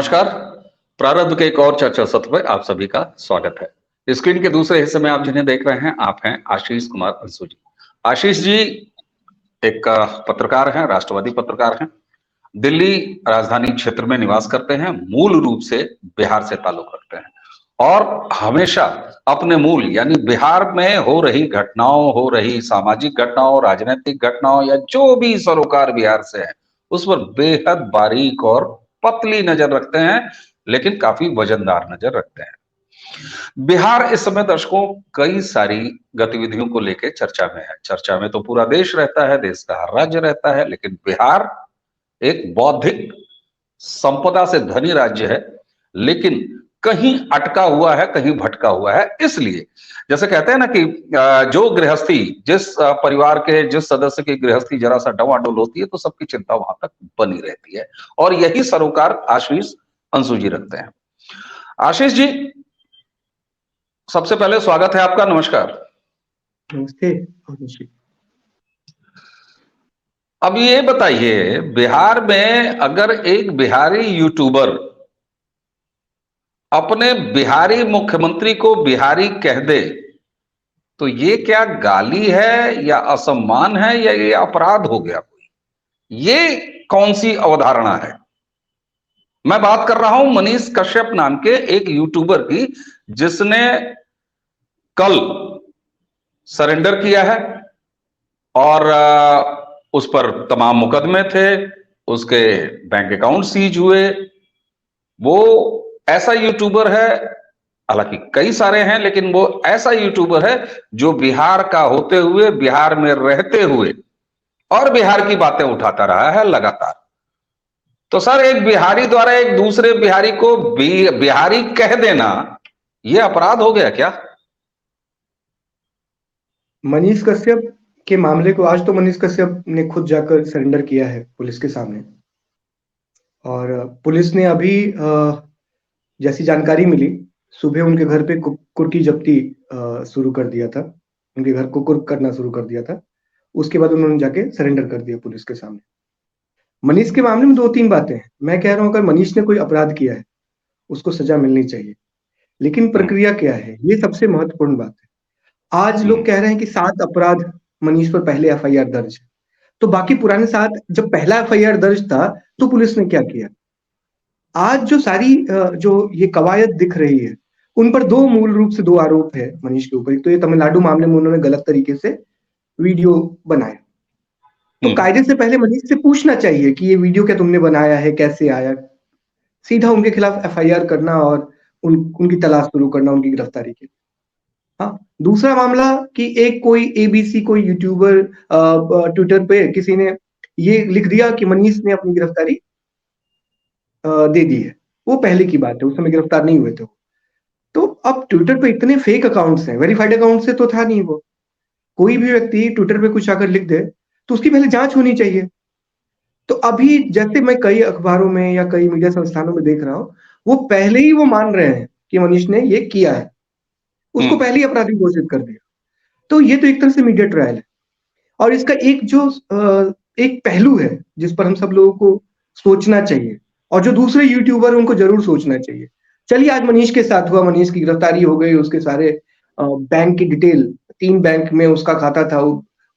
नमस्कार। प्रारब्ध के एक और चर्चा सत्र में आप सभी का स्वागत है। स्क्रीन के दूसरे हिस्से में आप जिन्हें देख रहे हैं, आप हैं आशीष कुमार अंशु जी। आशीष जी एक पत्रकार हैं, राष्ट्रवादी पत्रकार हैं, दिल्ली राजधानी क्षेत्र में निवास करते हैं, मूल रूप से बिहार से ताल्लुक रखते हैं और हमेशा अपने मूल यानी बिहार में हो रही घटनाओं, हो रही सामाजिक घटनाओं, राजनीतिक घटनाओं या जो भी सरोकार बिहार से है उस पर बेहद बारीक और पतली नजर रखते हैं, लेकिन काफी वजनदार नजर रखते हैं। बिहार इस समय दर्शकों कई सारी गतिविधियों को लेकर चर्चा में है। चर्चा में तो पूरा देश रहता है, देश का हर राज्य रहता है, लेकिन बिहार एक बौद्धिक संपदा से धनी राज्य है, लेकिन कहीं अटका हुआ है, कहीं भटका हुआ है। इसलिए जैसे कहते हैं ना कि जो गृहस्थी जिस परिवार के जिस सदस्य की गृहस्थी जरा सा डवाडोल होती है तो सबकी चिंता वहां तक बनी रहती है, और यही सरोकार आशीष अंशु जी रखते हैं। आशीष जी, सबसे पहले स्वागत है आपका। नमस्कार। नमस्ते। अब ये बताइए, बिहार में अगर एक बिहारी यूट्यूबर अपने बिहारी मुख्यमंत्री को बिहारी कह दे तो ये क्या गाली है या असम्मान है या ये अपराध हो गया कोई? ये कौन सी अवधारणा है? मैं बात कर रहा हूं मनीष कश्यप नाम के एक यूट्यूबर की, जिसने कल सरेंडर किया है और उस पर तमाम मुकदमे थे, उसके बैंक अकाउंट सीज हुए। वो ऐसा यूट्यूबर है, हालांकि कई सारे हैं, लेकिन वो ऐसा यूट्यूबर है जो बिहार का होते हुए, बिहार में रहते हुए और बिहार की बातें उठाता रहा है लगातार। तो सर, एक बिहारी द्वारा एक दूसरे बिहारी को बिहारी कह देना यह अपराध हो गया क्या? मनीष कश्यप के मामले को आज तो मनीष कश्यप ने खुद जाकर सरेंडर किया है पुलिस के सामने, और पुलिस ने अभी जैसी जानकारी मिली, सुबह उनके घर पे कुकुर की जब्ती शुरू कर दिया था, उनके घर कुकुर करना शुरू कर दिया था। उसके बाद उन्होंने जाके सरेंडर कर दिया पुलिस के सामने। मनीष के मामले में दो तीन बातें हैं। मैं कह रहा हूं, अगर मनीष ने कोई अपराध किया है उसको सजा मिलनी चाहिए, लेकिन प्रक्रिया क्या है, ये सबसे महत्वपूर्ण बात है। आज लोग कह रहे हैं कि 7 अपराध मनीष पर पहले एफआईआर दर्ज है, तो बाकी पुराने 7, जब पहला एफआईआर दर्ज था तो पुलिस ने क्या किया? आज जो सारी जो ये कवायद दिख रही है, उन पर मूल रूप से 2 आरोप है मनीष के ऊपर। एक तो ये तमिलनाडु मामले में उन्होंने गलत तरीके से वीडियो बनाया, तो कायदे से पहले मनीष से पूछना चाहिए कि ये वीडियो क्या तुमने बनाया है, कैसे आया। सीधा उनके खिलाफ एफआईआर करना और उनकी तलाश शुरू करना, उनकी गिरफ्तारी के। हाँ, दूसरा मामला कि एक कोई एबीसी कोई यूट्यूबर ट्विटर पे किसी ने ये लिख दिया कि मनीष ने अपनी गिरफ्तारी दे दी है। वो पहले की बात है, उस समय गिरफ्तार नहीं हुए थे। तो अब ट्विटर पे इतने फेक अकाउंट्स हैं, वेरीफाइड अकाउंट से तो था नहीं वो। कोई भी व्यक्ति ट्विटर पे कुछ आकर लिख दे तो उसकी पहले जांच होनी चाहिए। तो अभी जैसे मैं कई अखबारों में या कई मीडिया संस्थानों में देख रहा हूं, वो पहले ही वो मान रहे हैं कि मनीष ने ये किया है, उसको पहले ही अपराधी घोषित कर दिया। तो ये तो एक तरह से मीडिया ट्रायल है, और इसका एक जो एक पहलू है जिस पर हम सब लोगों को सोचना चाहिए, और जो दूसरे यूट्यूबर उनको जरूर सोचना चाहिए। चलिए, आज मनीष के साथ हुआ, मनीष की गिरफ्तारी हो गई, उसके सारे बैंक की डिटेल, 3 बैंक में उसका खाता था,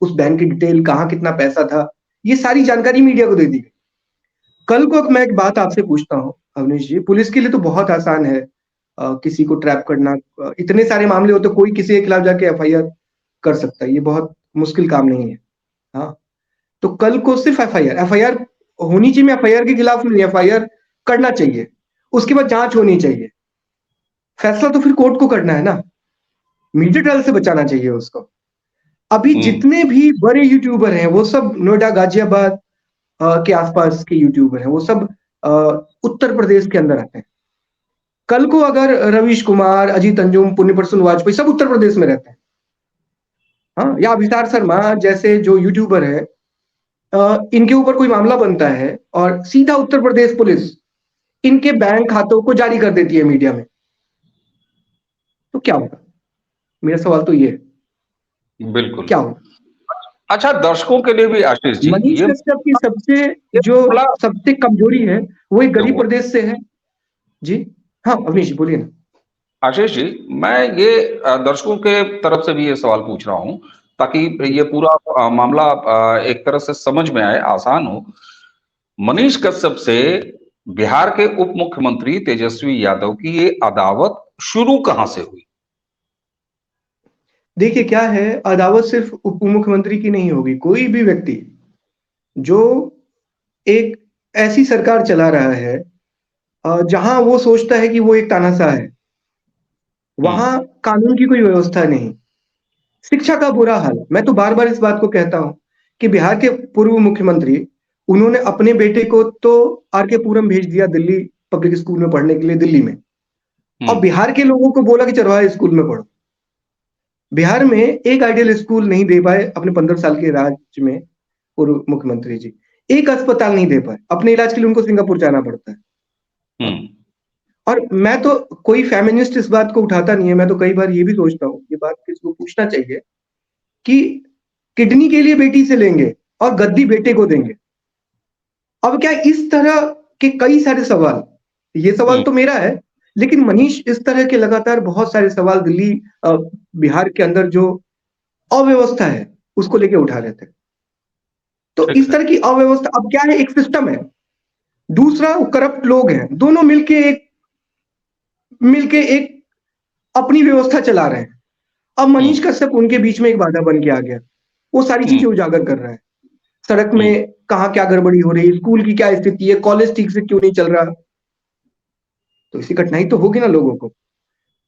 उस बैंक की डिटेल, कहाँ कितना पैसा था, ये सारी जानकारी मीडिया को दे दी गई। कल को मैं एक बात आपसे पूछता हूँ अवनीश जी, पुलिस के लिए तो बहुत आसान है किसी को ट्रैप करना। इतने सारे मामले होते, कोई किसी के खिलाफ जाके एफआईआर कर सकता है, ये बहुत मुश्किल काम नहीं है। हाँ, तो कल को सिर्फ एफआईआर होनी चाहिए। एफआईआर के खिलाफ नहीं, एफआईआर करना चाहिए, उसके बाद जांच होनी चाहिए। फैसला तो फिर कोर्ट को करना है ना, मीडिया ट्रायल से बचाना चाहिए उसको। अभी जितने भी बड़े यूट्यूबर हैं वो सब नोएडा, गाजियाबाद के आसपास के यूट्यूबर हैं, वो सब उत्तर प्रदेश के अंदर आते हैं। कल को अगर रवीश कुमार, अजीत अंजुम, पुण्य प्रसून वाजपेयी सब उत्तर प्रदेश में रहते हैं, हाँ, या अभिसार शर्मा जैसे जो यूट्यूबर है, इनके ऊपर कोई मामला बनता है और सीधा उत्तर प्रदेश पुलिस इनके बैंक खातों को जारी कर देती है मीडिया में, तो क्या होगा? मेरा सवाल तो ये है, बिल्कुल क्या होगा? अच्छा, दर्शकों के लिए भी आशीष जी, मनीष कश्यप की सबसे कमजोरी है वो एक गरीब प्रदेश से है, जी हाँ, अवनीश जी बोलिए ना। आशीष जी, मैं ये दर्शकों के तरफ से भी ये सवाल पूछ रहा हूँ ताकि ये पूरा मामला एक तरह से समझ में आए, आसान हो। मनीष कश्यप से बिहार के उप मुख्यमंत्री तेजस्वी यादव की ये अदावत शुरू कहाँ से हुई? देखिए क्या है, अदावत सिर्फ उप मुख्यमंत्री की नहीं होगी, कोई भी व्यक्ति जो एक ऐसी सरकार चला रहा है जहां वो सोचता है कि वो एक तानाशाह है, हम्म। वहां कानून की कोई व्यवस्था नहीं, शिक्षा का बुरा हाल। मैं तो बार बार इस बात को कहता हूं कि बिहार के पूर्व मुख्यमंत्री, उन्होंने अपने बेटे को तो आर के पुरम भेज दिया दिल्ली पब्लिक स्कूल में पढ़ने के लिए, दिल्ली में, और हम्म। बिहार के लोगों को बोला कि चरवाहा स्कूल में पढ़ो। बिहार में एक आइडियल स्कूल नहीं दे पाए अपने 15 साल के राज में पूर्व मुख्यमंत्री जी, एक अस्पताल नहीं दे पाए, अपने इलाज के लिए उनको सिंगापुर जाना पड़ता है। हम्म। और मैं तो, कोई फेमिनिस्ट इस बात को उठाता नहीं है, मैं तो कई बार ये भी सोचता हूँ, ये बात किसी को पूछना चाहिए कि किडनी के लिए बेटी से लेंगे और गद्दी बेटे को देंगे। अब क्या इस तरह के कई सारे सवाल, ये सवाल हम्म। तो मेरा है, लेकिन मनीष इस तरह के लगातार बहुत सारे सवाल दिल्ली बिहार के अंदर जो अव्यवस्था है उसको लेके उठा रहे थे। तो ठीक इस है। तरह की अव्यवस्था, अब क्या है, एक सिस्टम है, दूसरा करप्ट लोग हैं, दोनों मिलके एक अपनी व्यवस्था चला रहे हैं। अब हम्म। मनीष कश्यप उनके बीच में एक बाधा बन के आ गया, वो सारी हम्म। चीजें उजागर कर रहा है। सड़क हम्म। में कहाँ क्या गड़बड़ी हो रही है, स्कूल की क्या स्थिति है, कॉलेज ठीक से क्यों नहीं चल रहा, तो इसी कठिनाई तो होगी ना लोगों को।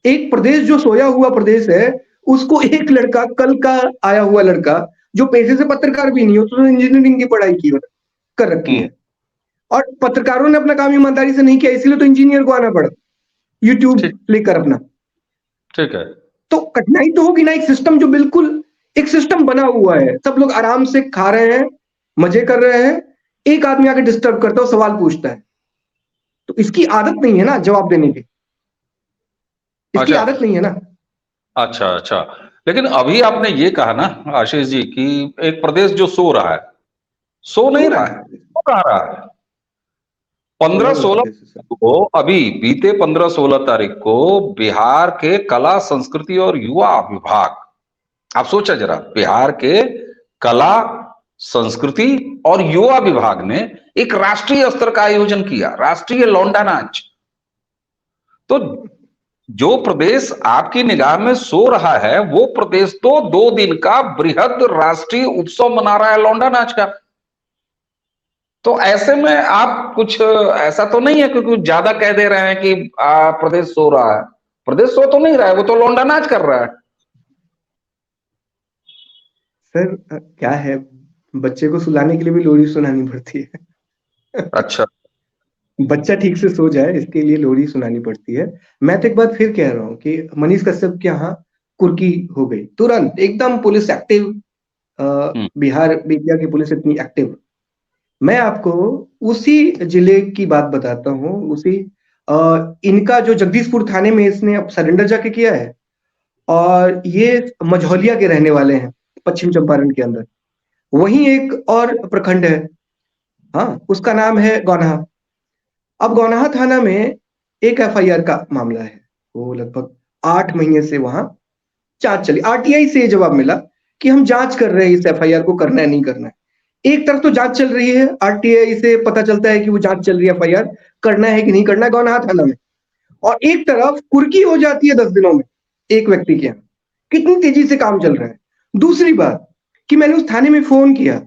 एक प्रदेश जो सोया हुआ प्रदेश है, उसको एक लड़का, कल का आया हुआ लड़का, जो पेशे से पत्रकार भी नहीं हो, तो इंजीनियरिंग की पढ़ाई की कर रखी हम्म। है, और पत्रकारों ने अपना काम ईमानदारी से नहीं किया, इसलिए तो इंजीनियर को आना पड़ा यूट्यूब ठीक। लेकर अपना। ठीक है। तो कठिनाई तो होगी ना, एक सिस्टम जो बिल्कुल एक सिस्टम बना हुआ है, सब लोग आराम से खा रहे हैं, मजे कर रहे हैं, एक आदमी आके डिस्टर्ब करता है, सवाल पूछता है, तो इसकी आदत नहीं है ना जवाब देने की, इसकी अच्छा। आदत नहीं है ना। अच्छा। अच्छा। लेकिन अभी आपने ये कहा ना आशीष जी कि एक प्रदेश जो सो रहा है, सो सो नहीं रहा रहा है है, प्रदेश, सो कहाँ रहा है। सोया पंद्रह हुआ सोलह प्रदेश है सर। को अभी बीते 15-16 तारीख को बिहार के कला संस्कृति और युवा विभाग, आप सोचा जरा, बिहार के कला संस्कृति और युवा विभाग ने एक राष्ट्रीय स्तर का आयोजन किया, राष्ट्रीय लौंडा नाच। तो जो प्रदेश आपकी निगाह में सो रहा है, वो प्रदेश तो 2 दिन का बृहद राष्ट्रीय उत्सव मना रहा है लौंडा नाच का। तो ऐसे में आप कुछ ऐसा तो नहीं है कि कुछ ज्यादा कह दे रहे हैं कि प्रदेश सो रहा है। प्रदेश सो तो नहीं रहा है, वो तो लौंडा नाच कर रहा है। सर क्या है, बच्चे को सुलाने के लिए भी लोरी सुनानी पड़ती है। अच्छा। बच्चा ठीक से सो जाए इसके लिए लोरी सुनानी पड़ती है। मैं तो एक बात फिर कह रहा हूँ कि मनीष कश्यप के यहाँ कुर्की हो गई तुरंत, एकदम पुलिस एक्टिव, हम्म। बिहार बेतिया की पुलिस इतनी एक्टिव। मैं आपको उसी जिले की बात बताता हूँ, उसी इनका जो जगदीशपुर थाने में इसने अब सरेंडर जाके किया है, और ये मझौलिया के रहने वाले हैं, पश्चिम चंपारण के अंदर। वहीं एक और प्रखंड है, हाँ, उसका नाम है गौनाहा। अब गौनाहा थाना में एक एफआईआर का मामला है, वो लगभग 8 महीने से वहां जांच चली, आरटीआई से जवाब मिला कि हम जांच कर रहे हैं इस एफआईआर को, करना है नहीं करना है। एक तरफ तो जांच चल रही है, आरटीआई से पता चलता है कि वो जांच चल रही है, एफआईआर करना है कि नहीं करना है गौनाहा थाना में, और एक तरफ कुर्की हो जाती है 10 दिनों में एक व्यक्ति के यहाँ। कितनी तेजी से काम चल रहा है। दूसरी बात कि मैंने उस थाने में फोन किया,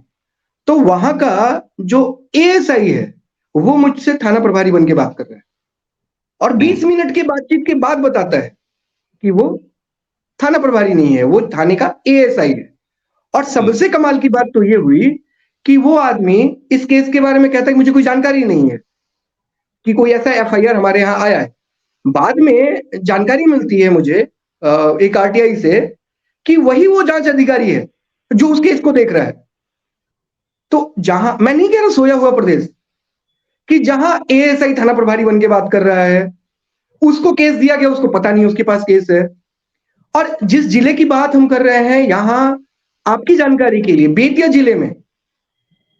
तो वहां का जो एएसआई है वो मुझसे थाना प्रभारी बन के बात कर रहा है, और 20 मिनट के बातचीत के बाद बताता है कि वो थाना प्रभारी नहीं है, वो थाने का एएसआई है। और हम्म। सबसे कमाल की बात तो ये हुई कि वो आदमी इस केस के बारे में कहता है कि मुझे कोई जानकारी नहीं है कि कोई ऐसा एफआईआर हमारे यहाँ आया है। बाद में जानकारी मिलती है मुझे एक आरटीआई से कि वही वो जांच अधिकारी है जो उस केस को देख रहा है। तो जहां, मैं नहीं कह रहा सोया हुआ प्रदेश, कि जहां एएसआई थाना प्रभारी बन के बात कर रहा है, उसको केस दिया गया, उसको पता नहीं उसके पास केस है। और जिस जिले की बात हम कर रहे हैं, यहां आपकी जानकारी के लिए बेतिया जिले में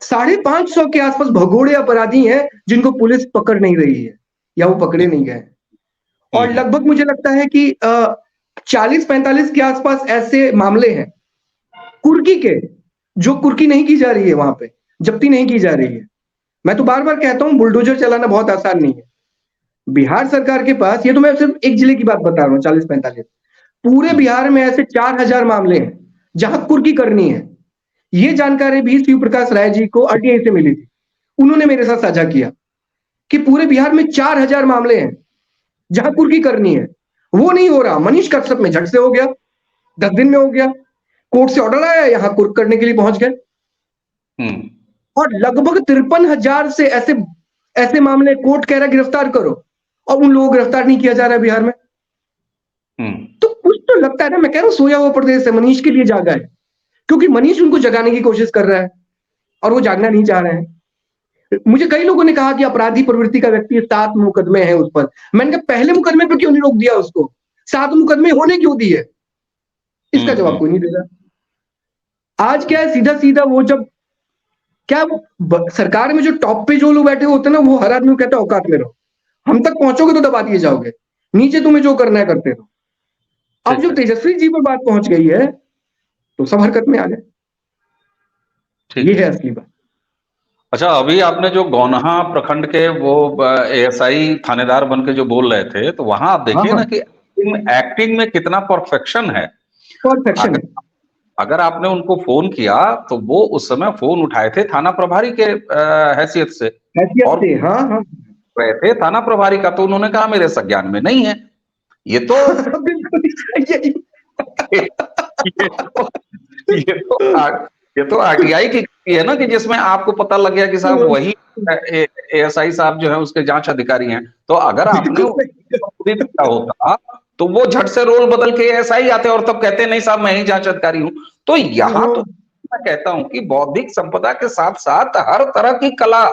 550 के आसपास भगोड़े अपराधी हैं जिनको पुलिस पकड़ नहीं रही है। या वो पकड़े नहीं गए। और लगभग मुझे लगता है कि 40-45 के आसपास ऐसे मामले हैं कुर्की के, जो कुर्की नहीं की जा रही है, वहां पे जब्ती नहीं की जा रही है। मैं तो बार बार कहता हूं बुलडोजर चलाना बहुत आसान नहीं है। बिहार सरकार के पास, ये तो मैं सिर्फ एक जिले की बात बता रहा हूँ, 40-45, पूरे बिहार में ऐसे 4000 मामले हैं जहां कुर्की करनी है। ये जानकारी भी शिव प्रकाश राय जी को आरटीआई से मिली थी, उन्होंने मेरे साथ साझा किया कि पूरे बिहार में 4000 मामले हैं जहां कुर्की करनी है, वो नहीं हो रहा। मनीष कश्यप में झट से हो गया, 10 दिन में हो गया, कोर्ट से ऑर्डर आया, यहां कुर्क करने के लिए पहुंच गए। और लगभग 53,000 से ऐसे मामले कोर्ट कह रहा है गिरफ्तार करो, और उन लोगों को गिरफ्तार नहीं किया जा रहा है बिहार में। तो कुछ तो लगता है ना, मैं कह रहा हूं सोया हुआ प्रदेश है, मनीष के लिए जागा है, क्योंकि मनीष उनको जगाने की कोशिश कर रहा है और वो जागना नहीं चाह रहे हैं। मुझे कई लोगों ने कहा कि अपराधी प्रवृत्ति का व्यक्ति, 7 मुकदमे हैं उस पर। मैंने कहा पहले मुकदमे पर क्यों नहीं रोक दिया उसको, 7 मुकदमे होने क्यों दिए? इसका जवाब कोई नहीं दे रहा। आज क्या है, सीधा सीधा वो जब क्या सरकार में जो टॉप पे जो लोग बैठे होते हैं ना, वो हर आदमी को कहता है औकात में रहो, हम तक पहुंचोगे तो दबा दिए जाओगे, नीचे तुम्हें जो करना है करते रहो। अब जो तेजस्वी जी पर बात पहुंच गई है तो सब हरकत में आ गए। ये है असली बात। अच्छा, अभी आपने जो गौनहा प्रखंड के वो एएसआई थानेदार बन के जो बोल रहे थे, तो वहां आप देखिए ना कि एक्टिंग में कितना परफेक्शन है। परफेक्शन है। अगर आपने उनको फोन किया तो वो उस समय फोन उठाए थे थाना प्रभारी के हैसियत से, और हाँ रहे थे थाना प्रभारी का, तो उन्होंने कहा मेरे संज्ञान में नहीं है। ये तो ये तो आरटीआई की है ना, कि जिसमें आपको पता लग गया कि साहब वही एएसआई साहब जो है उसके जांच अधिकारी हैं। तो अगर आपने होता तो वो झट से रोल बदल के एएसआई आते और तब कहते नहीं साहब मैं ही जांच अधिकारी हूं। तो यहाँ तो मैं कहता हूं कि बौद्धिक संपदा के साथ साथ हर तरह की कला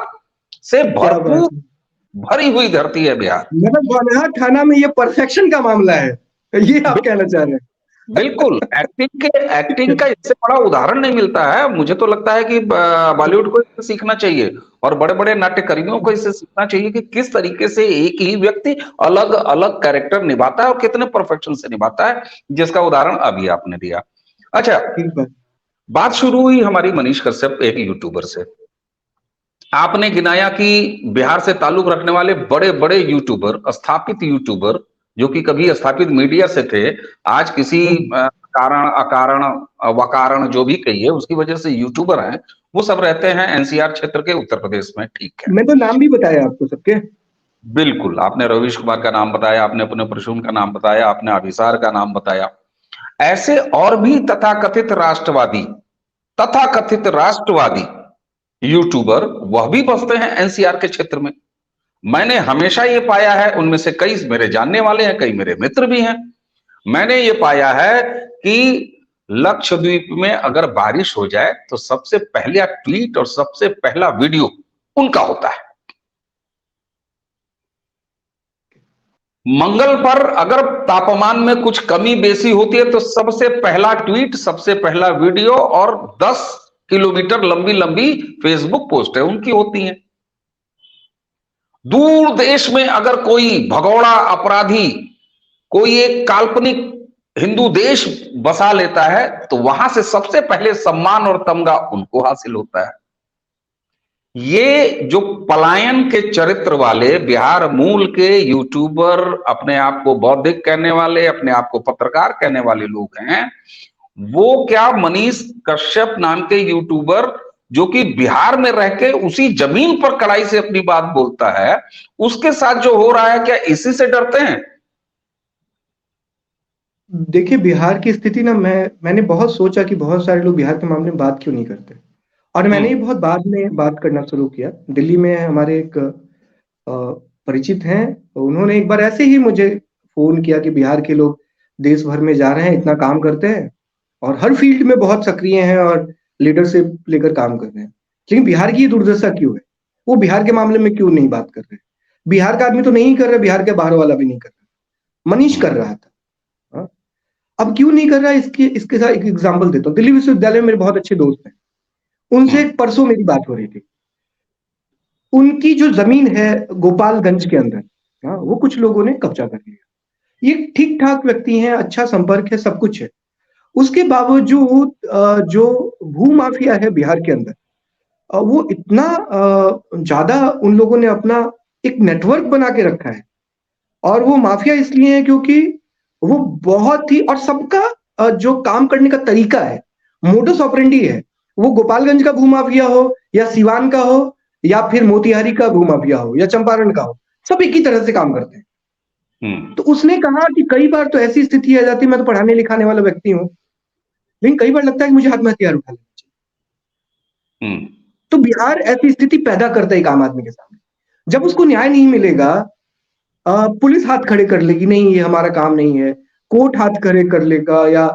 से भरपूर भरी हुई धरती है बिहार। मतलब गौनहा थाना में ये परफेक्शन का मामला है, ये आप कहना चाह रहे हैं? बिल्कुल। एक्टिंग का इससे बड़ा उदाहरण नहीं मिलता है। मुझे तो लगता है कि बॉलीवुड को इससे सीखना चाहिए और बड़े बड़े नाट्यकर्मियों को इससे सीखना चाहिए कि किस तरीके से एक ही व्यक्ति अलग अलग कैरेक्टर निभाता है और कितने परफेक्शन से निभाता है, जिसका उदाहरण अभी आपने दिया। अच्छा, बात शुरू हुई हमारी मनीष कश्यप एक यूट्यूबर से। आपने गिनाया कि बिहार से ताल्लुक रखने वाले बड़े बड़े यूट्यूबर, स्थापित यूट्यूबर, जो कि कभी स्थापित मीडिया से थे, आज किसी कारण अकारण वकारण जो भी कहिए उसकी वजह से यूट्यूबर हैं, वो सब रहते हैं एनसीआर क्षेत्र के उत्तर प्रदेश में। ठीक है, मैं तो नाम भी बताया आपको सबके। बिल्कुल, आपने रवीश कुमार का नाम बताया, आपने अपने प्रसून का नाम बताया, आपने अभिसार का नाम बताया। ऐसे और भी तथाकथित राष्ट्रवादी यूट्यूबर वह भी बसते हैं एनसीआर के क्षेत्र में। मैंने हमेशा ये पाया है, उनमें से कई मेरे जानने वाले हैं, कई मेरे मित्र भी हैं। मैंने ये पाया है कि लक्षद्वीप में अगर बारिश हो जाए तो सबसे पहला ट्वीट और सबसे पहला वीडियो उनका होता है। मंगल पर अगर तापमान में कुछ कमी बेसी होती है तो सबसे पहला ट्वीट, सबसे पहला वीडियो और 10 किलोमीटर लंबी लंबी फेसबुक पोस्ट है उनकी होती हैं। दूर देश में अगर कोई भगोड़ा अपराधी कोई एक काल्पनिक हिंदू देश बसा लेता है तो वहां से सबसे पहले सम्मान और तमगा उनको हासिल होता है। ये जो पलायन के चरित्र वाले बिहार मूल के यूट्यूबर, अपने आप को बौद्धिक कहने वाले, अपने आप को पत्रकार कहने वाले लोग हैं, वो क्या मनीष कश्यप नाम के यूट्यूबर जो कि बिहार में रह के उसी जमीन पर कड़ाई से अपनी बात बोलता है, उसके साथ जो हो रहा है, क्या इसी से डरते हैं? देखिए, बिहार की स्थिति ना, मैंने बहुत सोचा कि बहुत सारे लोग बिहार के मामले में बात क्यों नहीं करते, और मैंने ही बहुत बाद में बात करना शुरू किया। दिल्ली में हमारे एक परिचित हैं, उन्होंने एक बार ऐसे ही मुझे फोन किया कि बिहार के लोग देश भर में जा रहे हैं, इतना काम करते हैं और हर फील्ड में बहुत सक्रिय हैं और लीडरशिप लेकर काम कर रहे हैं, लेकिन बिहार की दुर्दशा क्यों है, वो बिहार के मामले में क्यों नहीं बात कर रहे? बिहार का आदमी तो नहीं कर रहा, बिहार के बाहर वाला भी नहीं कर रहा, मनीष कर रहा था। अब क्यों नहीं कर रहा है, इसके साथ एक एग्जांपल देता हूँ। दिल्ली विश्वविद्यालय में मेरे बहुत अच्छे दोस्त हैं, उनसे परसों मेरी बात हो रही थी। उनकी जो जमीन है गोपालगंज के अंदर, हाँ, वो कुछ लोगों ने कब्जा कर लिया। ये ठीक ठाक व्यक्ति हैं, अच्छा संपर्क है, सब कुछ है। उसके बावजूद जो भू माफिया है बिहार के अंदर, वो इतना ज्यादा उन लोगों ने अपना एक नेटवर्क बना के रखा है। और वो माफिया इसलिए है क्योंकि वो बहुत ही, और सबका जो काम करने का तरीका है, मोडस ऑपरेंडी है, वो गोपालगंज का भूमाफिया हो या सिवान का हो या फिर मोतिहारी का भूमाफिया हो या चंपारण का हो, सब एक ही तरह से काम करते हैं। तो उसने कहा कि कई बार तो ऐसी स्थिति आ जाती है, मैं तो पढ़ाने लिखाने वाला व्यक्ति हूं, लेकिन कई बार लगता है कि मुझे हाथ में हथियार उठा लेना चाहिए। तो बिहार ऐसी स्थिति पैदा करता है एक आम आदमी के सामने। जब उसको न्याय नहीं मिलेगा, पुलिस हाथ खड़े कर लेगी, नहीं ये हमारा काम नहीं है, कोर्ट हाथ खड़े कर लेगा, या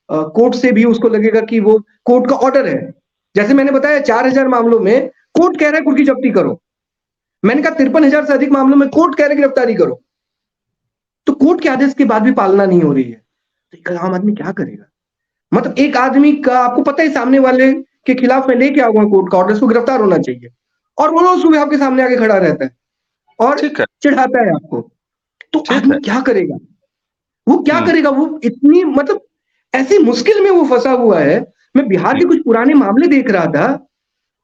कोर्ट से भी उसको लगेगा कि वो कोर्ट का ऑर्डर है। जैसे मैंने बताया 4000 मामलों में कोर्ट कह रहा है कुर्की जब्ती करो, मैंने कहा 53,000 से अधिक मामलों में कोर्ट कह रहा है गिरफ्तारी करो, तो कोर्ट के आदेश के बाद भी पालना नहीं हो रही है, तो एक आम आदमी क्या करेगा? मतलब एक आदमी का, आपको पता है सामने वाले के खिलाफ मैं लेके आऊंगा कोर्ट का ऑर्डर, उसको गिरफ्तार होना चाहिए, और वो रोज सुबह आपके सामने आके खड़ा रहता है और चिढ़ाता है आपको, तो आदमी क्या करेगा? वो क्या करेगा? वो इतनी, मतलब ऐसी मुश्किल में वो फंसा हुआ है। मैं बिहार के कुछ पुराने मामले देख रहा था,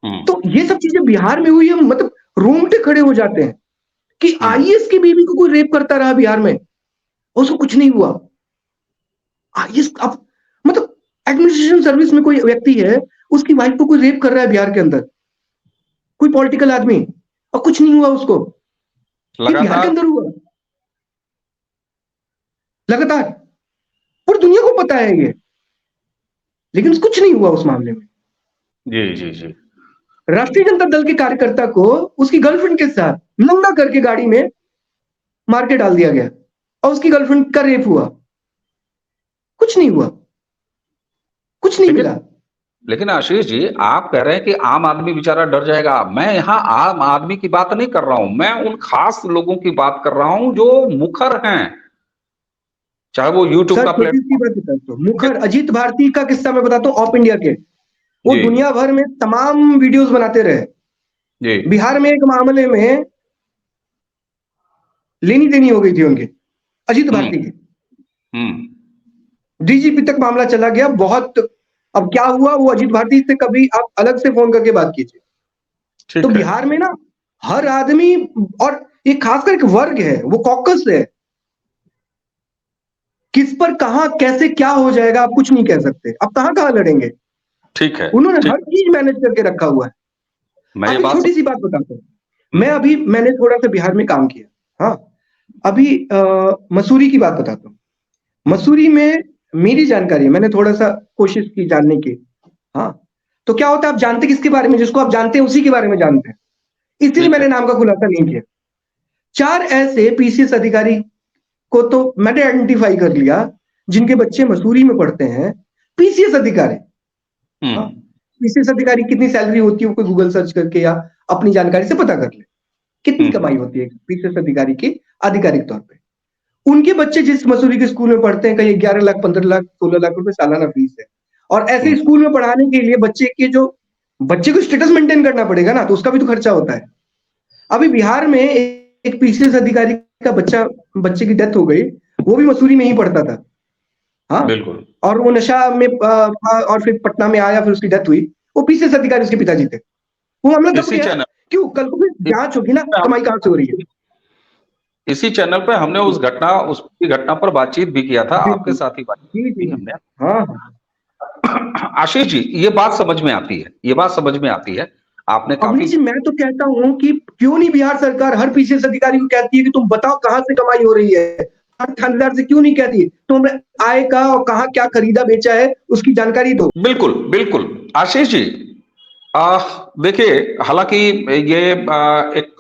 तो ये सब चीजें बिहार में हुई है, मतलब रोंगटे खड़े हो जाते हैं कि आईएएस की बीवी को कोई रेप करता रहा बिहार में, उसको कुछ नहीं हुआ। आईएएस, अब मतलब एडमिनिस्ट्रेशन सर्विस में कोई व्यक्ति है, उसकी वाइफ को कोई रेप कर रहा है बिहार के अंदर, कोई पॉलिटिकल आदमी, और कुछ नहीं हुआ उसको। बिहार के अंदर हुआ लगातार, पूरी दुनिया को पता है ये, लेकिन कुछ नहीं हुआ उस मामले में। जी जी जी। राष्ट्रीय जनता दल के कार्यकर्ता को उसकी गर्लफ्रेंड के साथ नंगा करके गाड़ी में मार के डाल दिया गया और उसकी गर्लफ्रेंड का रेप हुआ, कुछ नहीं हुआ, कुछ नहीं मिला। लेकिन आशीष जी, आप कह रहे हैं कि आम आदमी बेचारा डर जाएगा। मैं यहाँ आम आदमी की बात नहीं कर रहा हूं, मैं उन खास लोगों की बात कर रहा हूं जो मुखर हैं, चाहे वो यूट्यूब का प्लेटफॉर्म। मुखर, अजीत भारती का किस्सा मैं बताता हूँ, ऑफ इंडिया के, वो दुनिया भर में तमाम वीडियोस बनाते रहे। बिहार में एक मामले में लेनी देनी हो गई थी उनकी, अजीत भारती की, डीजीपी तक मामला चला गया बहुत। अब क्या हुआ, वो अजीत भारती से कभी आप अलग से फोन करके बात कीजिए। तो बिहार में ना हर आदमी, और ये खासकर एक वर्ग है, वो कॉकस है, किस पर कहां कैसे क्या हो जाएगा आप कुछ नहीं कह सकते। अब कहां लड़ेंगे? ठीक है, उन्होंने हर चीज मैनेज करके रखा हुआ है। मैं एक छोटी सी बात बताता हूँ, मैंने थोड़ा सा बिहार में काम किया। हाँ, अभी मसूरी की बात बताता हूँ। मसूरी में मेरी जानकारी, मैंने थोड़ा सा कोशिश की जानने की। हाँ, तो क्या होता है, आप जानते किसके बारे में? जिसको आप जानते हैं उसी के बारे में जानते हैं, इसलिए मैंने नाम का खुलासा नहीं किया। 4 ऐसे पीसीएस अधिकारी को तो मैंने आइडेंटिफाई कर लिया जिनके बच्चे मसूरी में पढ़ते हैं, पीसीएस अधिकारी। पीसीएस अधिकारी कितनी सैलरी होती है, वो कोई गूगल सर्च करके या अपनी जानकारी से पता कर ले, कितनी कमाई होती है पीसीएस अधिकारी की आधिकारिक तौर पे। उनके बच्चे जिस मसूरी के स्कूल में पढ़ते हैं, कहीं 11 लाख, 15 लाख, 16 लाख रुपए सालाना फीस है, और ऐसे स्कूल में पढ़ाने के लिए बच्चे को स्टेटस मेंटेन करना पड़ेगा ना, तो उसका भी तो खर्चा होता है। अभी बिहार में एक पीसीएस अधिकारी का बच्चे की डेथ हो गई, वो भी मसूरी में ही पढ़ता था। हाँ बिल्कुल। और वो नशा में और फिर पटना में आया, फिर उसकी डेथ हुई। वो पीसीएस अधिकारी उसके पिताजी थे। वो मामला दब गया, क्यों? कल को फिर जांच होगी ना, कमाई कहां से हो रही है। इसी चैनल पे हमने उसकी घटना पर बातचीत भी किया था, आपके साथ ही बातचीत की हमने। हाँ आशीष जी, ये बात समझ में आती है, ये बात समझ में आती है। आपने काफी जी, मैं तो कहता हूं कि क्यों नहीं बिहार सरकार हर पीसीएस अधिकारी को कहती है कि तुम बताओ कहां से कमाई हो रही है, थानेदार से क्यों नहीं कहती तुम आय का और कहां क्या खरीदा बेचा है उसकी जानकारी दो। बिल्कुल बिल्कुल आशीष जी, देखिए, हालांकि ये एक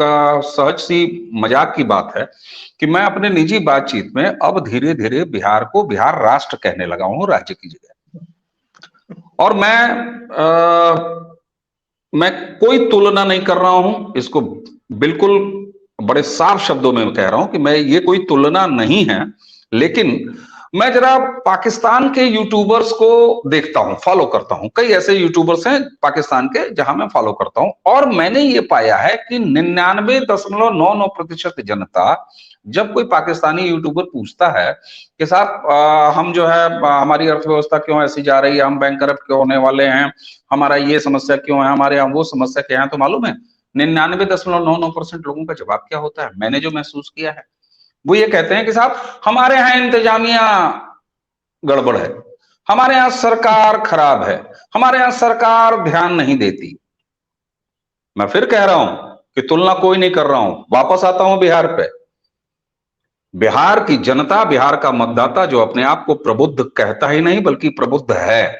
सहज सी मजाक की बात है कि मैं अपने निजी बातचीत में अब धीरे धीरे बिहार को बिहार राष्ट्र कहने लगा हूं, राज्य की जगह। और मैं कोई तुलना नहीं कर रहा हूं, इसको बिल्कुल बड़े साफ शब्दों में कह रहा हूं कि मैं ये कोई तुलना नहीं है। लेकिन मैं जरा पाकिस्तान के यूट्यूबर्स को देखता हूं, फॉलो करता हूं। कई ऐसे यूट्यूबर्स हैं पाकिस्तान के जहां मैं फॉलो करता हूं, और मैंने ये पाया है कि 99.99% जनता जब कोई पाकिस्तानी यूट्यूबर पूछता है कि साहब हम जो है हमारी अर्थव्यवस्था क्यों ऐसी जा रही है, हम बैंकरप्ट क्यों होने वाले हैं, हमारा ये समस्या क्यों है, हमारे यहाँ वो समस्या क्या है, तो मालूम है 99.99% लोगों का जवाब क्या होता है? मैंने जो महसूस किया है वो ये कहते हैं कि साहब हमारे यहाँ इंतजामिया गड़बड़ है, हमारे यहाँ सरकार खराब है, हमारे यहाँ सरकार ध्यान नहीं देती। मैं फिर कह रहा हूं कि तुलना कोई नहीं कर रहा हूं, वापस आता हूं बिहार पे। बिहार की जनता, बिहार का मतदाता जो अपने आप को प्रबुद्ध कहता ही नहीं बल्कि प्रबुद्ध है,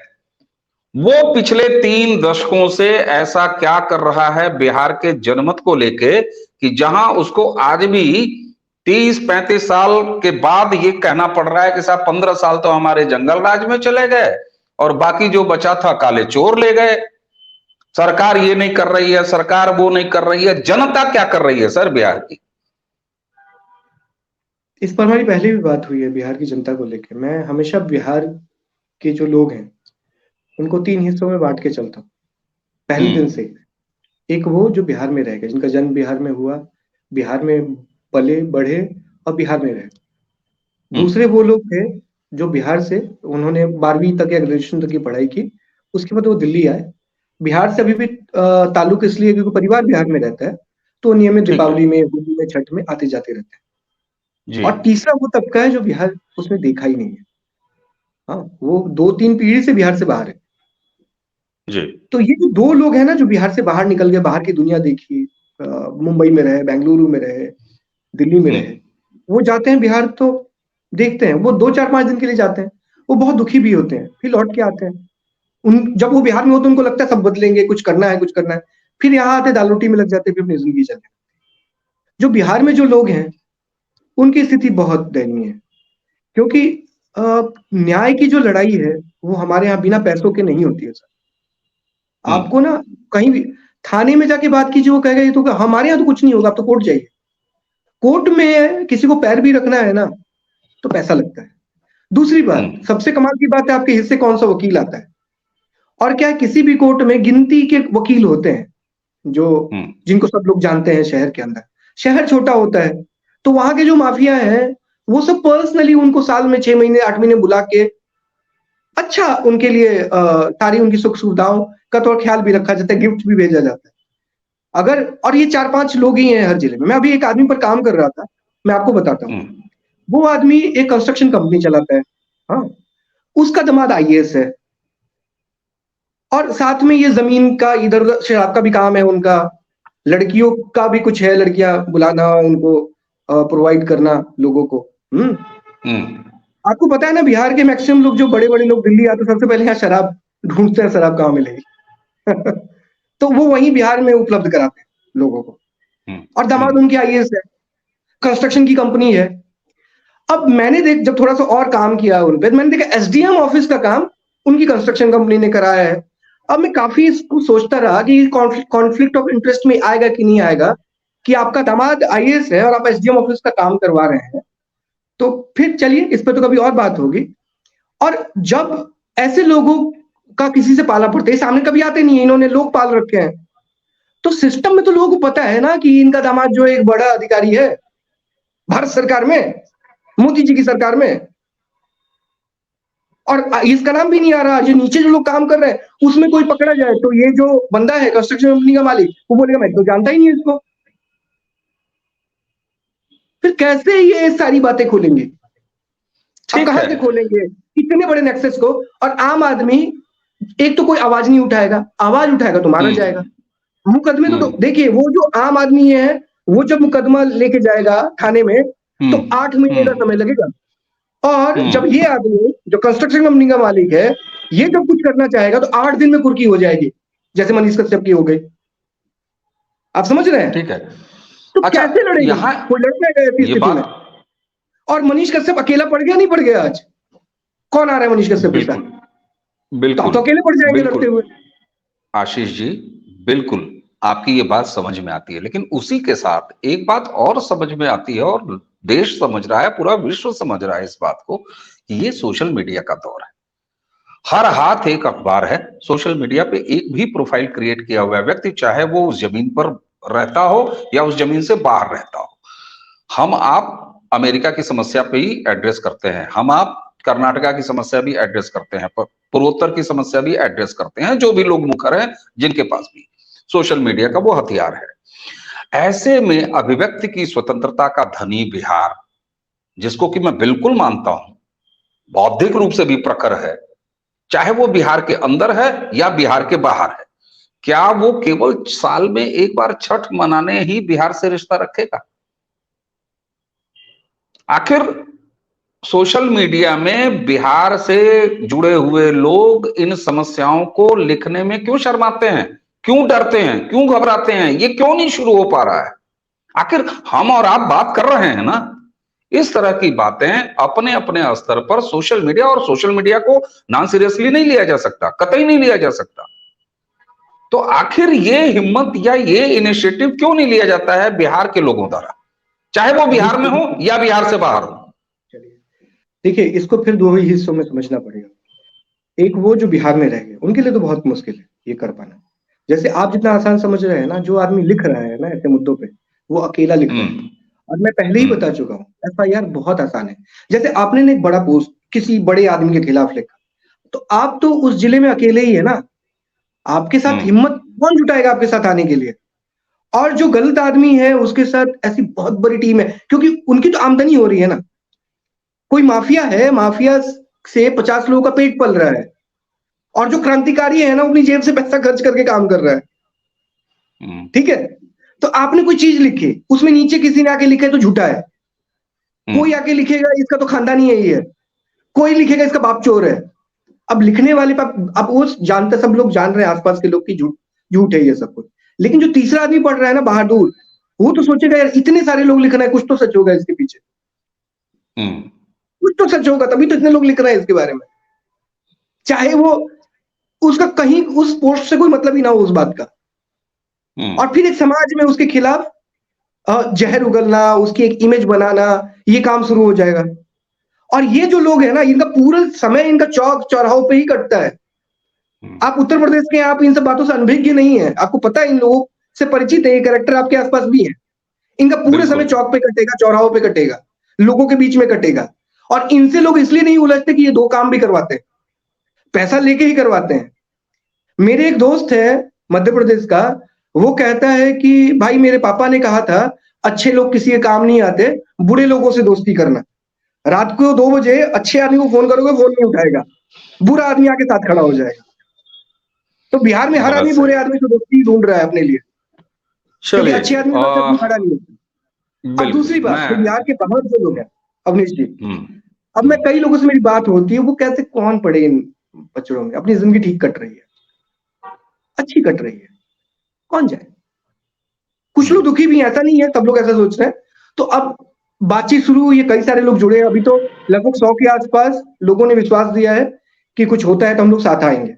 वो पिछले 3 दशकों से ऐसा क्या कर रहा है बिहार के जनमत को लेके कि जहां उसको आज भी 30-35 साल के बाद ये कहना पड़ रहा है कि साहब 15 साल तो हमारे जंगल राज में चले गए और बाकी जो बचा था काले चोर ले गए। सरकार ये नहीं कर रही है, सरकार वो नहीं कर रही है, जनता क्या कर रही है सर बिहार की? इस पर हमारी पहले भी बात हुई है बिहार की जनता को लेकर। मैं हमेशा बिहार के जो लोग हैं उनको 3 हिस्सों में बांट के चलता हूँ पहले दिन से। एक वो जो बिहार में रह गए, जिनका जन्म बिहार में हुआ, बिहार में पले बढ़े और बिहार में रहे। दूसरे वो लोग थे जो बिहार से उन्होंने 12वीं तक या ग्रेजुएशन तक की पढ़ाई की, उसके बाद वो दिल्ली आए। बिहार से अभी भी ताल्लुक इसलिए क्योंकि परिवार बिहार में रहता है, तो नियमित दीपावली में, होली में, छठ में आते जाते रहते हैं। और तीसरा वो तबका है जो बिहार उसने देखा ही नहीं है। हाँ, वो 2-3 पीढ़ी से बिहार से बाहर है जी। तो ये जो 2 लोग हैं ना जो बिहार से बाहर निकल गए, बाहर की दुनिया देखी, मुंबई में रहे, बेंगलुरु में रहे, दिल्ली में रहे, वो जाते हैं बिहार तो देखते हैं, वो 2-4-5 दिन के लिए जाते हैं, वो बहुत दुखी भी होते हैं, फिर लौट के आते हैं। जब वो बिहार में होते हैं उनको लगता है सब बदलेंगे, कुछ करना है, कुछ करना है, फिर यहाँ आते दाल रोटी में लग जाते हैं, फिर अपनी जिंदगी चलते हैं। जो बिहार में जो लोग हैं उनकी स्थिति बहुत दयनीय है, क्योंकि न्याय की जो लड़ाई है वो हमारे यहाँ बिना पैसों के नहीं होती है सर। आपको ना कहीं भी थाने में जाके बात कीजिए, वो कहेगा ये तो हमारे यहाँ तो कुछ नहीं होगा, आप तो कोर्ट जाइए। कोर्ट में किसी को पैर भी रखना है ना तो पैसा लगता है। दूसरी बात, सबसे कमाल की बात है, आपके हिस्से कौन सा वकील आता है। और क्या है, किसी भी कोर्ट में गिनती के वकील होते हैं जो जिनको सब लोग जानते हैं शहर के अंदर। शहर छोटा होता है तो वहां के जो माफिया हैं वो सब पर्सनली उनको साल में 6 महीने 8 महीने बुला के अच्छा उनके लिए सारी उनकी सुख सुविधाओं का तो ख्याल भी रखा जाता है, गिफ्ट भी भेजा जाता है। अगर और ये 4-5 लोग ही हैं हर जिले में। मैं अभी एक आदमी पर काम कर रहा था, मैं आपको बताता हूँ। वो आदमी एक कंस्ट्रक्शन कंपनी चलाता है, हाँ, उसका दामाद आईएएस है, और साथ में ये जमीन का इधर उधर शराब का भी काम है उनका, लड़कियों का भी कुछ है, लड़कियां बुलाना, उनको प्रोवाइड करना लोगों को। आपको पता है ना बिहार के मैक्सिमम लोग, जो बड़े बड़े लोग दिल्ली आते सबसे पहले यहाँ शराब ढूंढते हैं, शराब कहाँ मिलेगी तो वो वहीं बिहार में उपलब्ध कराते हैं लोगों को। और दामाद उनके आईएएस है, कंस्ट्रक्शन की कंपनी है। अब मैंने जब थोड़ा सा और काम किया उन पे, मैंने देखा एसडीएम ऑफिस का काम उनकी कंस्ट्रक्शन कंपनी ने कराया है। अब मैं काफी इसको सोचता रहा कि कॉन्फ्लिक्ट ऑफ इंटरेस्ट में आएगा कि नहीं आएगा, कि आपका दामाद आईएएस है और आप एसडीएम ऑफिस का काम करवा रहे हैं। तो फिर चलिए इस पे तो कभी और बात होगी। और जब ऐसे लोगों का किसी से पाला पड़ता है, सामने कभी आते नहीं है, इन्होंने लोग पाल रखे हैं, तो सिस्टम में तो लोगों को पता है ना कि इनका दामाद जो एक बड़ा अधिकारी है भारत सरकार में, मोदी जी की सरकार में, और इसका नाम भी नहीं आ रहा। जो नीचे जो लोग काम कर रहे हैं उसमें कोई पकड़ा जाए तो ये जो बंदा है कंस्ट्रक्शन कंपनी का मालिक, वो बोलेगा मैं तो जानता ही नहीं इसको। फिर कैसे ये सारी बातें खोलेंगे, कहां से खोलेंगे इतने बड़े नेक्सस को? और आम आदमी एक तो कोई आवाज नहीं उठाएगा, आवाज उठाएगा तो मारा जाएगा। मुकदमे तो देखिए, वो जो आम आदमी है वो जब मुकदमा लेके जाएगा थाने में तो 8 महीने का समय लगेगा। और जब ये आदमी जो कंस्ट्रक्शन कंपनी का मालिक है ये जब कुछ करना चाहेगा तो 8 दिन में कुर्की हो जाएगी, जैसे मनीष कश्यप की हो गई। आप समझ रहे हैं? ठीक है। तो अच्छा, कैसे लड़ेगा कोई? लड़ता है ऐसी स्थिति में? और मनीष कश्यप अकेला पड़ गया, नहीं पड़ गया? आज कौन आ रहा है मनीष कश्यप के साथ? बिल्कुल, तो अकेले पड़ जाएंगे लड़ते हुए। आशीष जी, बिल्कुल आपकी ये बात समझ में आती है, लेकिन उसी के साथ एक बात और समझ में आती है, और देश समझ रहा है, पूरा विश्व समझ रहा है इस बात को, कि ये सोशल मीडिया का दौर है। हर हाथ एक अखबार है। सोशल मीडिया पे एक भी प्रोफाइल क्रिएट किया हुआ व्यक्ति, चाहे वो उस जमीन पर रहता हो या उस जमीन से बाहर रहता हो, हम आप अमेरिका की समस्या पे ही एड्रेस करते हैं, हम आप कर्नाटका की समस्या भी एड्रेस करते हैं, पूर्वोत्तर की समस्या भी एड्रेस करते हैं, जो भी लोग मुखर हैं जिनके पास भी सोशल मीडिया का वो हथियार है। ऐसे में अभिव्यक्ति की स्वतंत्रता का धनी बिहार, जिसको कि मैं बिल्कुल मानता हूं बौद्धिक रूप से भी प्रखर है, चाहे वो बिहार के अंदर है या बिहार के बाहर है, क्या वो केवल साल में एक बार छठ मनाने ही बिहार से रिश्ता रखेगा? आखिर सोशल मीडिया में बिहार से जुड़े हुए लोग इन समस्याओं को लिखने में क्यों शर्माते हैं, क्यों डरते हैं, क्यों घबराते हैं? ये क्यों नहीं शुरू हो पा रहा है? आखिर हम और आप बात कर रहे हैं ना, इस तरह की बातें अपने अपने स्तर पर सोशल मीडिया, और सोशल मीडिया को नॉन सीरियसली नहीं लिया जा सकता, कतई नहीं लिया जा सकता। तो आखिर ये हिम्मत या ये इनिशिएटिव क्यों नहीं लिया जाता है बिहार के लोगों द्वारा, चाहे वो बिहार में हो या बिहार से बाहर हो? देखिए, इसको फिर दो ही हिस्सों में समझना पड़ेगा। एक वो जो बिहार में रह गए, उनके लिए तो बहुत मुश्किल है ये कर पाना। जैसे आप जितना आसान समझ रहे हैं ना, जो आदमी लिख रहा है ना ऐसे मुद्दों पे, वो अकेला लिख रहा है। और मैं पहले ही बता चुका हूँ, FIR बहुत आसान है। जैसे आपने ने एक बड़ा पोस्ट किसी बड़े आदमी के खिलाफ लिखा, तो आप तो उस जिले में अकेले ही है ना, आपके साथ हिम्मत कौन जुटाएगा आपके साथ आने के लिए? और जो गलत आदमी है उसके साथ ऐसी बहुत बड़ी टीम है, क्योंकि उनकी तो आमदनी हो रही है ना। कोई माफिया है, माफिया से 50 लोगों का पेट पल रहा है, और जो क्रांतिकारी है ना, अपनी जेब से पैसा खर्च करके काम कर रहा है। ठीक है, तो आपने कोई चीज लिखी, उसमें नीचे किसी ने आके लिखा है तो झूठा है, कोई आके लिखेगा इसका तो खानदानी यही है, कोई लिखेगा इसका बाप चोर है। अब लिखने वाले पर अब वो जानते, सब लोग जान रहे हैं आसपास के लोग की झूठ है ये सब कुछ। लेकिन जो तीसरा आदमी पढ़ रहा है ना बहादुर, वो तो सोचेगा यार इतने सारे लोग लिख रहे हैं, कुछ तो सच होगा इसके पीछे, कुछ तो सच होगा, तभी तो इतने लोग लिख रहे हैं इसके बारे में, चाहे वो उसका कहीं उस पोस्ट से कोई मतलब ही ना हो उस बात का। और फिर एक समाज में उसके खिलाफ जहर उगलना, उसकी एक इमेज बनाना, ये काम शुरू हो जाएगा। और ये जो लोग हैं ना, इनका पूरा समय इनका चौक चौराहों पे ही कटता है। आप उत्तर प्रदेश के, आप इन सब बातों से अनभिज्ञ नहीं है, आपको पता है, इन लोगों से परिचित है, ये कैरेक्टर आपके आसपास भी है। इनका पूरे समय चौक पे कटेगा, चौराहों पे कटेगा, लोगों के बीच में कटेगा। और इनसे लोग इसलिए नहीं उलझते कि ये दो काम भी करवाते हैं, पैसा लेके ही करवाते हैं। मेरे एक दोस्त है मध्य प्रदेश का, वो कहता है कि भाई मेरे पापा ने कहा था अच्छे लोग किसी के काम नहीं आते, बुरे लोगों से दोस्ती करना। रात को 2 बजे अच्छे आदमी को फोन करोगे, फोन नहीं उठाएगा, बुरा आदमी आके साथ खड़ा हो जाएगा। तो बिहार में हर आदमी बुरे आदमी से दोस्ती ढूंढ रहा है अपने लिए, क्योंकि अच्छे आदमी को खड़ा नहीं होता। अब दूसरी बात, बिहार के बाहर जो लोग हैं अवनीश जी, अब मैं कई लोगों से मेरी बात होती है, वो कहते कौन पड़े इन बच्चों में, अपनी जिंदगी ठीक कट रही है, अच्छी कट रही है, कौन जाए। कुछ लोग दुखी भी हैं, ऐसा नहीं है, सब लोग ऐसा सोच रहे हैं। तो अब बातचीत शुरू हुई है, कई सारे लोग जुड़े हैं, अभी तो लगभग 100 के आसपास लोगों ने विश्वास दिया है कि कुछ होता है तो हम लोग साथ आएंगे।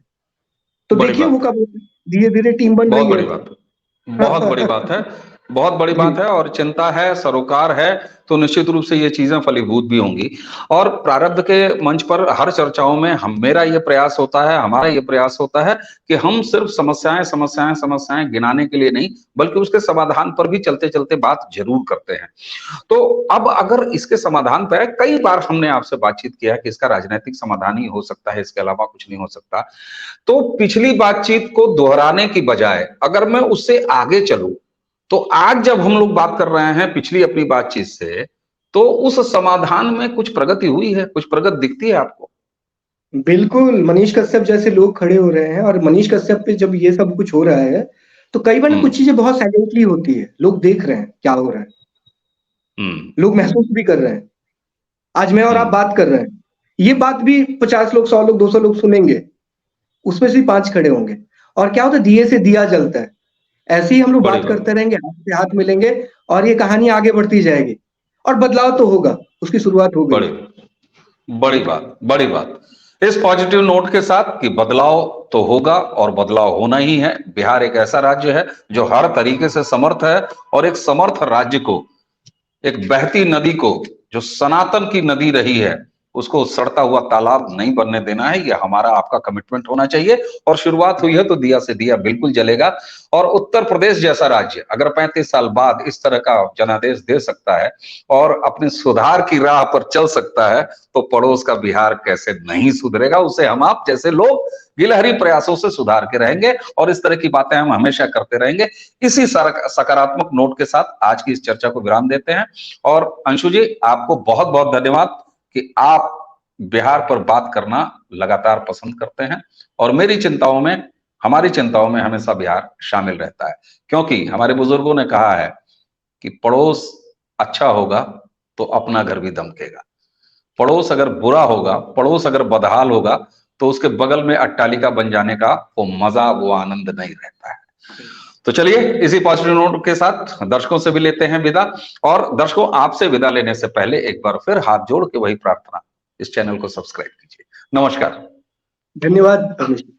तो देखिए वो कब धीरे धीरे टीम बन रही है। बहुत बड़ी बात है, बहुत बड़ी बात है, और चिंता है, सरोकार है, तो निश्चित रूप से ये चीजें फलीभूत भी होंगी। और प्रारब्ध के मंच पर हर चर्चाओं में मेरा ये प्रयास होता है, हमारा ये प्रयास होता है कि हम सिर्फ समस्याएं समस्याएं समस्याएं गिनाने के लिए नहीं, बल्कि उसके समाधान पर भी चलते चलते बात जरूर करते हैं। तो अब अगर इसके समाधान पर, कई बार हमने आपसे बातचीत किया कि इसका राजनीतिक समाधान ही हो सकता है, इसके अलावा कुछ नहीं हो सकता। तो पिछली बातचीत को दोहराने की बजाय अगर मैं उससे आगे चलूं, तो आज जब हम लोग बात कर रहे हैं पिछली अपनी बातचीत से, तो उस समाधान में कुछ प्रगति हुई है, कुछ प्रगति दिखती है आपको? बिल्कुल, मनीष कश्यप जैसे लोग खड़े हो रहे हैं, और मनीष कश्यप पे जब ये सब कुछ हो रहा है, तो कई बार कुछ चीजें बहुत साइलेंटली होती है, लोग देख रहे हैं क्या हो रहा है, लोग महसूस भी कर रहे हैं। आज मैं और आप बात कर रहे हैं, ये बात भी 50 लोग, 100 लोग, 200 लोग सुनेंगे, उसमें से 5 खड़े होंगे। और क्या होता है, दिए से दिया जलता है। ऐसे ही हम लोग बात करते रहेंगे, हाथ से हाथ मिलेंगे, और ये कहानी आगे बढ़ती जाएगी, और बदलाव तो होगा, उसकी शुरुआत होगी। बड़ी बात, बड़ी बात। इस पॉजिटिव नोट के साथ कि बदलाव तो होगा और बदलाव होना ही है। बिहार एक ऐसा राज्य है जो हर तरीके से समर्थ है, और एक समर्थ राज्य को, एक बहती नदी को, जो सनातन की नदी रही है, उसको सड़ता हुआ तालाब नहीं बनने देना है। ये हमारा आपका कमिटमेंट होना चाहिए। और शुरुआत हुई है तो दिया से दिया बिल्कुल जलेगा। और उत्तर प्रदेश जैसा राज्य अगर 35 साल बाद इस तरह का जनादेश दे सकता है और अपने सुधार की राह पर चल सकता है, तो पड़ोस का बिहार कैसे नहीं सुधरेगा। उसे हम आप जैसे लोग गिलहरी प्रयासों से सुधार के रहेंगे और इस तरह की बातें हम हमेशा करते रहेंगे। इसी सकारात्मक नोट के साथ आज की इस चर्चा को विराम देते हैं। और अंशु जी, आपको बहुत बहुत धन्यवाद कि आप बिहार पर बात करना लगातार पसंद करते हैं और मेरी चिंताओं में, हमारी चिंताओं में हमेशा बिहार शामिल रहता है। क्योंकि हमारे बुजुर्गों ने कहा है कि पड़ोस अच्छा होगा तो अपना घर भी दमकेगा। पड़ोस अगर बुरा होगा, पड़ोस अगर बदहाल होगा, तो उसके बगल में अट्टालिका बन जाने का वो मजा, वो आनंद नहीं रहता है। तो चलिए इसी पॉजिटिव नोट के साथ दर्शकों से भी लेते हैं विदा। और दर्शकों, आपसे विदा लेने से पहले एक बार फिर हाथ जोड़ के वही प्रार्थना, इस चैनल को सब्सक्राइब कीजिए। नमस्कार। धन्यवाद।